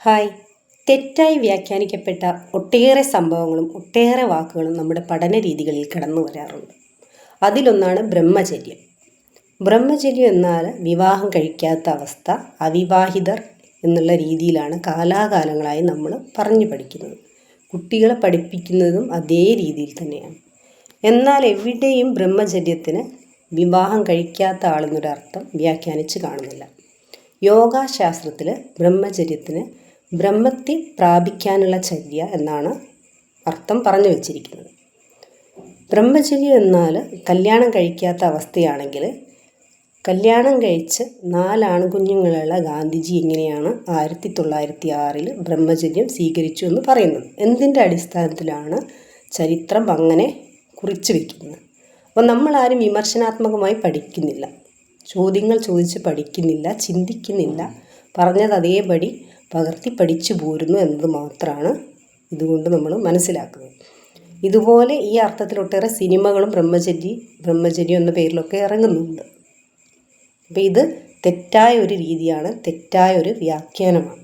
Hi. തെറ്റായി വ്യാഖ്യാനിക്കപ്പെട്ട ഒട്ടേറെ സംഭവങ്ങളും ഒട്ടേറെ വാക്കുകളും നമ്മുടെ പഠന രീതികളിൽ കടന്നു വരാറുണ്ട്. അതിലൊന്നാണ് ബ്രഹ്മചര്യം. ബ്രഹ്മചര്യം എന്നാൽ വിവാഹം കഴിക്കാത്ത അവസ്ഥ, അവിവാഹിതർ എന്നുള്ള രീതിയിലാണ് കാലാകാലങ്ങളായി നമ്മൾ പറഞ്ഞു പഠിക്കുന്നത്. കുട്ടികളെ പഠിപ്പിക്കുന്നതും അതേ രീതിയിൽ തന്നെയാണ്. എന്നാൽ എവിടെയും ബ്രഹ്മചര്യത്തിന് വിവാഹം കഴിക്കാത്ത ആളെന്നൊരർത്ഥം വ്യാഖ്യാനിച്ച് കാണുന്നില്ല. യോഗാശാസ്ത്രത്തിൽ ബ്രഹ്മചര്യത്തിന് ബ്രഹ്മത്തെ പ്രാപിക്കാനുള്ള ചര്യ എന്നാണ് അർത്ഥം പറഞ്ഞു വച്ചിരിക്കുന്നത്. ബ്രഹ്മചര്യം എന്നാൽ കല്യാണം കഴിക്കാത്ത അവസ്ഥയാണെങ്കിൽ കല്യാണം കഴിച്ച് 4 ആൺകുഞ്ഞുങ്ങളുള്ള ഗാന്ധിജി എങ്ങനെയാണ് 1906 ബ്രഹ്മചര്യം സ്വീകരിച്ചു എന്ന് പറയുന്നത്. എന്തിൻ്റെ അടിസ്ഥാനത്തിലാണ് ചരിത്രം അങ്ങനെ കുറിച്ചു വയ്ക്കുന്നത്? അപ്പോൾ നമ്മളാരും വിമർശനാത്മകമായി പഠിക്കുന്നില്ല, ചോദ്യങ്ങൾ ചോദിച്ച് പഠിക്കുന്നില്ല, ചിന്തിക്കുന്നില്ല, പറഞ്ഞത് അതേപടി പകർത്തി പഠിച്ചു പോരുന്നു എന്നത് മാത്രമാണ് ഇതുകൊണ്ട് നമ്മൾ മനസ്സിലാക്കുന്നത്. ഇതുപോലെ ഈ അർത്ഥത്തിൽ ഒട്ടേറെ സിനിമകളും ബ്രഹ്മചര്യം എന്ന പേരിലൊക്കെ ഇറങ്ങുന്നുണ്ട്. അപ്പോൾ ഇത് തെറ്റായ ഒരു രീതിയാണ്, തെറ്റായ ഒരു വ്യാഖ്യാനമാണ്.